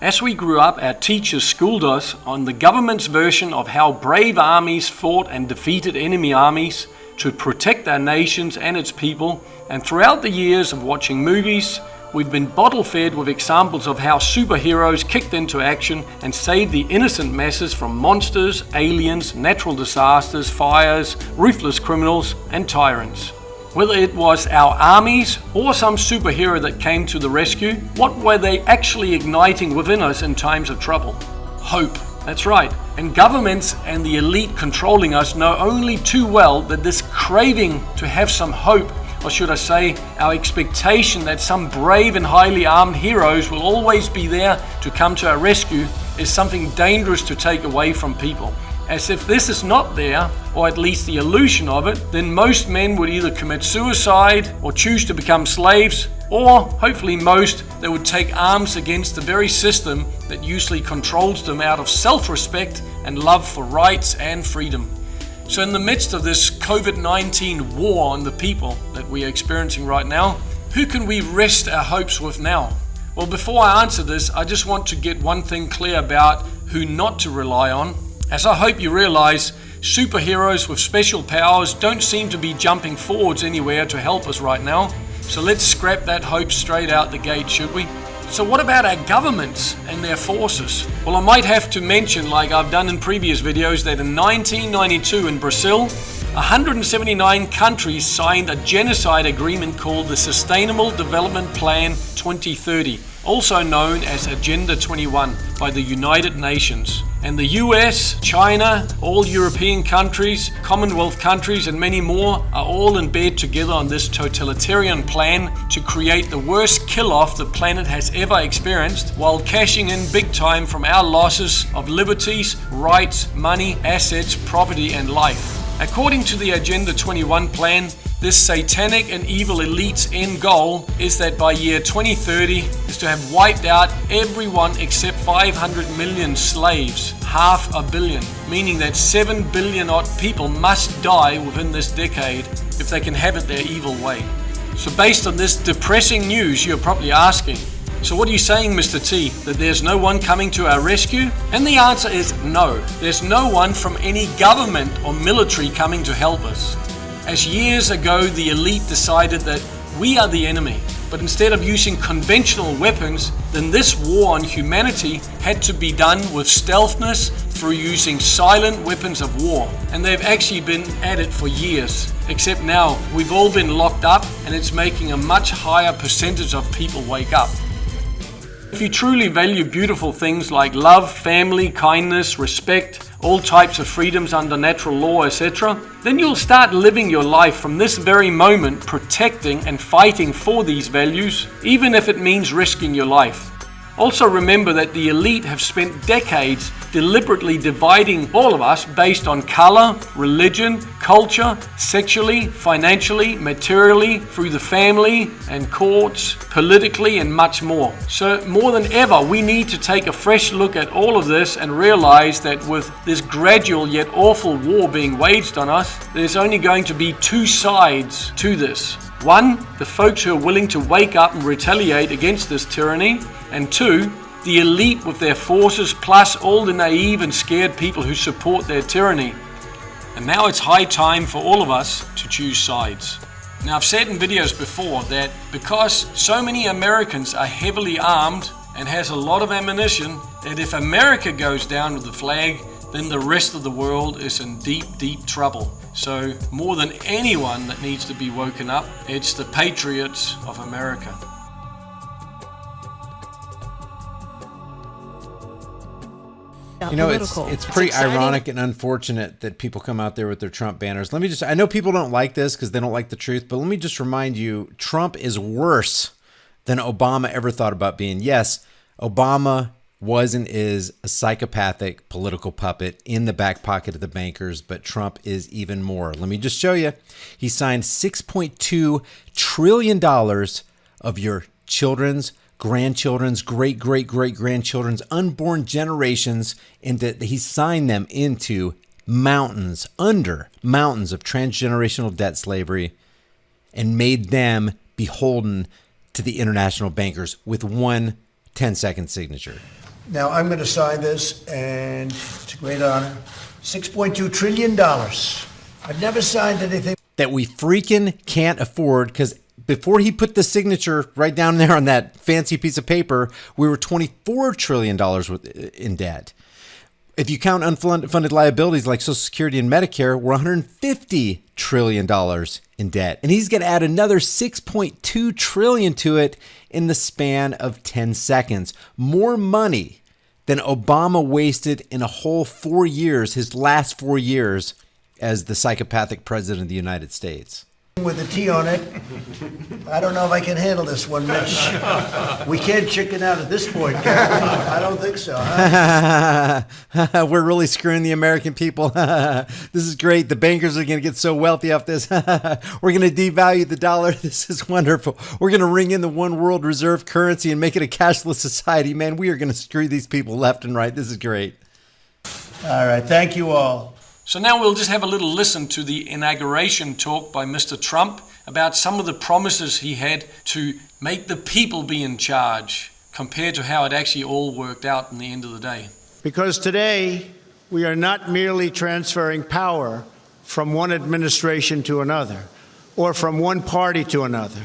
As we grew up, our teachers schooled us on the government's version of how brave armies fought and defeated enemy armies to protect our nations and its people. And throughout the years of watching movies, we've been bottle-fed with examples of how superheroes kicked into action and saved the innocent masses from monsters, aliens, natural disasters, fires, ruthless criminals, and tyrants. Whether it was our armies or some superhero that came to the rescue, what were they actually igniting within us in times of trouble? Hope. That's right. And governments and the elite controlling us know only too well that this craving to have some hope, or should I say, our expectation that some brave and highly armed heroes will always be there to come to our rescue, is something dangerous to take away from people. As if this is not there, or at least the illusion of it, then most men would either commit suicide or choose to become slaves, or hopefully most, they would take arms against the very system that usually controls them out of self-respect and love for rights and freedom. So in the midst of this COVID-19 war on the people that we are experiencing right now, who can we rest our hopes with now? Well, before I answer this, I just want to get one thing clear about who not to rely on. As I hope you realize, superheroes with special powers don't seem to be jumping forwards anywhere to help us right now. So let's scrap that hope straight out the gate, should we? So what about our governments and their forces? Well, I might have to mention, like I've done in previous videos, that in 1992 in Brazil, 179 countries signed a genocide agreement called the Sustainable Development Plan 2030, also known as Agenda 21 by the United Nations. And the US, China, all European countries, Commonwealth countries, and many more are all in bed together on this totalitarian plan to create the worst kill-off the planet has ever experienced, while cashing in big time from our losses of liberties, rights, money, assets, property, and life. According to the Agenda 21 plan, this satanic and evil elite's end goal is that by year 2030 is to have wiped out everyone except 500 million slaves, 500 million, meaning that 7 billion odd people must die within this decade if they can have it their evil way. So based on this depressing news, you're probably asking, so what are you saying, Mr.T, that there's no one coming to our rescue? And the answer is no. There's no one from any government or military coming to help us. As years ago the elite decided that we are the enemy, but instead of using conventional weapons, then this war on humanity had to be done with stealthness through using silent weapons of war. And they've actually been at it for years, except now we've all been locked up and it's making a much higher percentage of people wake up. If you truly value beautiful things like love, family, kindness, respect, all types of freedoms under natural law, etc., then you'll start living your life from this very moment protecting and fighting for these values, even if it means risking your life. Also remember that the elite have spent decades deliberately dividing all of us based on color, religion, culture, sexually, financially, materially, through the family and courts, politically, and much more. So more than ever, we need to take a fresh look at all of this and realize that with this gradual yet awful war being waged on us, there's only going to be two sides to this. One, the folks who are willing to wake up and retaliate against this tyranny, and two, the elite with their forces plus all the naive and scared people who support their tyranny. And now it's high time for all of us to choose sides. Now I've said in videos before that because so many Americans are heavily armed and has a lot of ammunition, that if America goes down with the flag, then the rest of the world is in deep, deep trouble. So more than anyone that needs to be woken up, it's the patriots of America. You know, it's pretty ironic and unfortunate that people come out there with their Trump banners. I know people don't like this because they don't like the truth, but let me just remind you, Trump is worse than Obama ever thought about being. Yes, Obama was and is a psychopathic political puppet in the back pocket of the bankers, but Trump is even more. Let me just show you. He signed $6.2 trillion of your children's, grandchildren's, great-great-great-grandchildren's unborn generations, and he signed them into mountains of transgenerational debt slavery and made them beholden to the international bankers with one 10-second signature. Now, I'm going to sign this, and it's a great honor. $6.2 trillion. I've never signed anything that we freaking can't afford, because before he put the signature right down there on that fancy piece of paper, we were $24 trillion in debt. If you count unfunded liabilities like Social Security and Medicare, we're $150 trillion in debt. And he's going to add another $6.2 trillion to it in the span of 10 seconds. More money than Obama wasted in a whole 4 years, his last 4 years as the psychopathic president of the United States. With a T on it. I don't know if I can handle this one, Mitch. We can't chicken out at this point, can we? I don't think so. Huh? We're really screwing the American people. This is great. The bankers are going to get so wealthy off this. We're going to devalue the dollar. This is wonderful. We're going to ring in the one world reserve currency and make it a cashless society. Man, we are going to screw these people left and right. This is great. All right. Thank you all. So now we'll just have a little listen to the inauguration talk by Mr. Trump about some of the promises he had to make the people be in charge compared to how it actually all worked out in the end of the day. Because today we are not merely transferring power from one administration to another or from one party to another,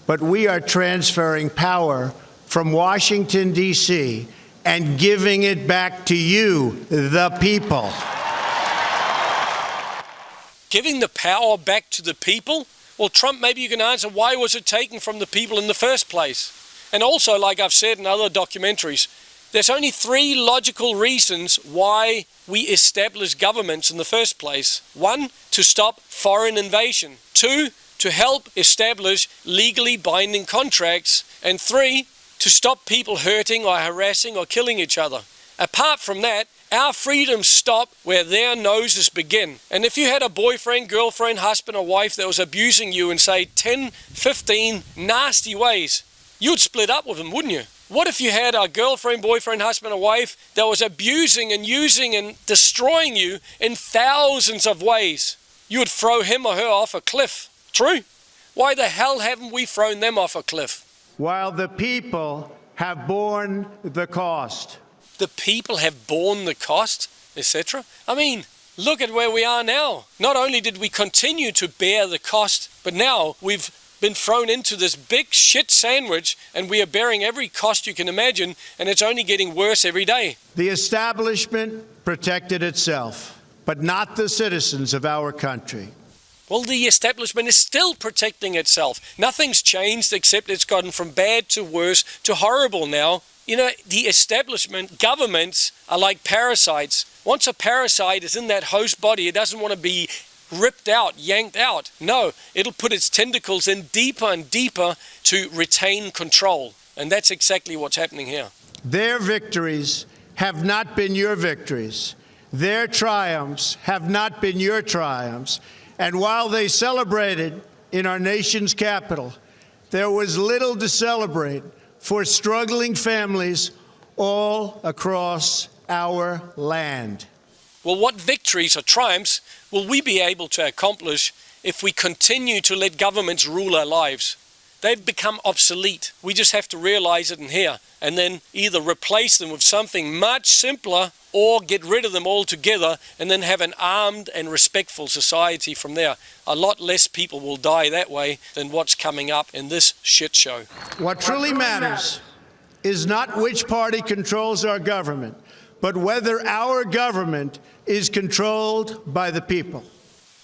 but we are transferring power from Washington, D.C. and giving it back to you, the people. Giving the power back to the people? Well, Trump, maybe you can answer, why was it taken from the people in the first place? And also, like I've said in other documentaries, there's only 3 logical reasons why we establish governments in the first place. 1, to stop foreign invasion. 2, to help establish legally binding contracts. And 3, to stop people hurting or harassing or killing each other. Apart from that, our freedoms stop where their noses begin. And if you had a boyfriend, girlfriend, husband or wife that was abusing you in, say, 10, 15 nasty ways, you'd split up with them, wouldn't you? What if you had a girlfriend, boyfriend, husband or wife that was abusing and using and destroying you in thousands of ways? You would throw him or her off a cliff. True? Why the hell haven't we thrown them off a cliff? While the people have borne the cost. The people have borne the cost, etc. I mean, look at where we are now. Not only did we continue to bear the cost, but now we've been thrown into this big shit sandwich and we are bearing every cost you can imagine, and it's only getting worse every day. The establishment protected itself, but not the citizens of our country. Well, the establishment is still protecting itself. Nothing's changed except it's gotten from bad to worse to horrible now. You know, the establishment, governments are like parasites. Once a parasite is in that host body, it doesn't want to be ripped out, yanked out. No, it'll put its tentacles in deeper and deeper to retain control. And that's exactly what's happening here. Their victories have not been your victories. Their triumphs have not been your triumphs. And while they celebrated in our nation's capital, there was little to celebrate for struggling families all across our land. Well, what victories or triumphs will we be able to accomplish if we continue to let governments rule our lives? They've become obsolete. We just have to realize it in here and then either replace them with something much simpler or get rid of them altogether and then have an armed and respectful society from there. A lot less people will die that way than what's coming up in this shit show. What truly matters is not which party controls our government, but whether our government is controlled by the people.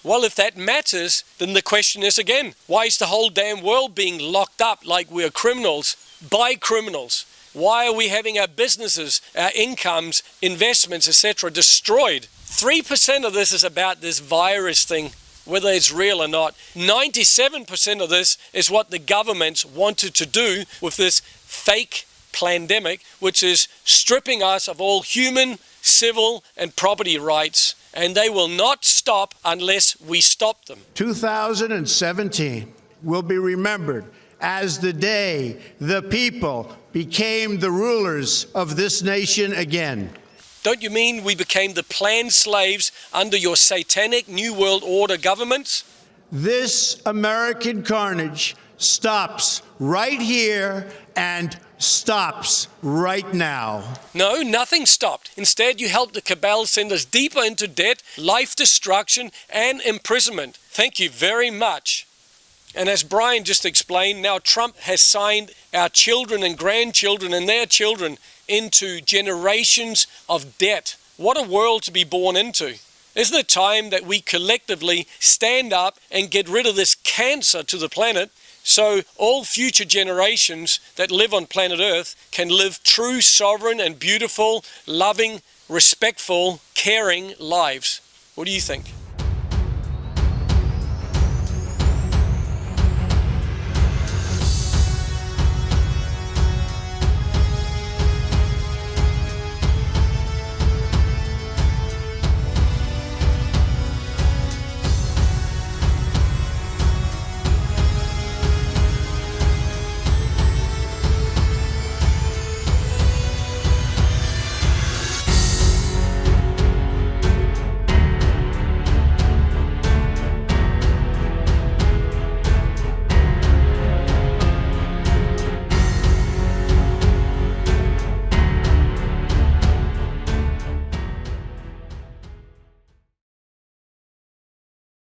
Well, if that matters, then the question is again, why is the whole damn world being locked up like we're criminals by criminals? Why are we having our businesses, our incomes, investments, etc. destroyed? 3% of this is about this virus thing, whether it's real or not. 97% of this is what the governments wanted to do with this fake pandemic, which is stripping us of all human, civil, and property rights. And they will not stop unless we stop them. 2017 will be remembered as the day the people became the rulers of this nation again. Don't you mean we became the planned slaves under your satanic New World Order governments? This American carnage stops right here and stops right now. No, nothing stopped. Instead, you helped the cabal send us deeper into debt, life destruction, and imprisonment. Thank you very much. And as Brian just explained, now Trump has signed our children and grandchildren and their children into generations of debt. What a world to be born into. Isn't it time that we collectively stand up and get rid of this cancer to the planet so all future generations that live on planet Earth can live true, sovereign, and beautiful, loving, respectful, caring lives? What do you think?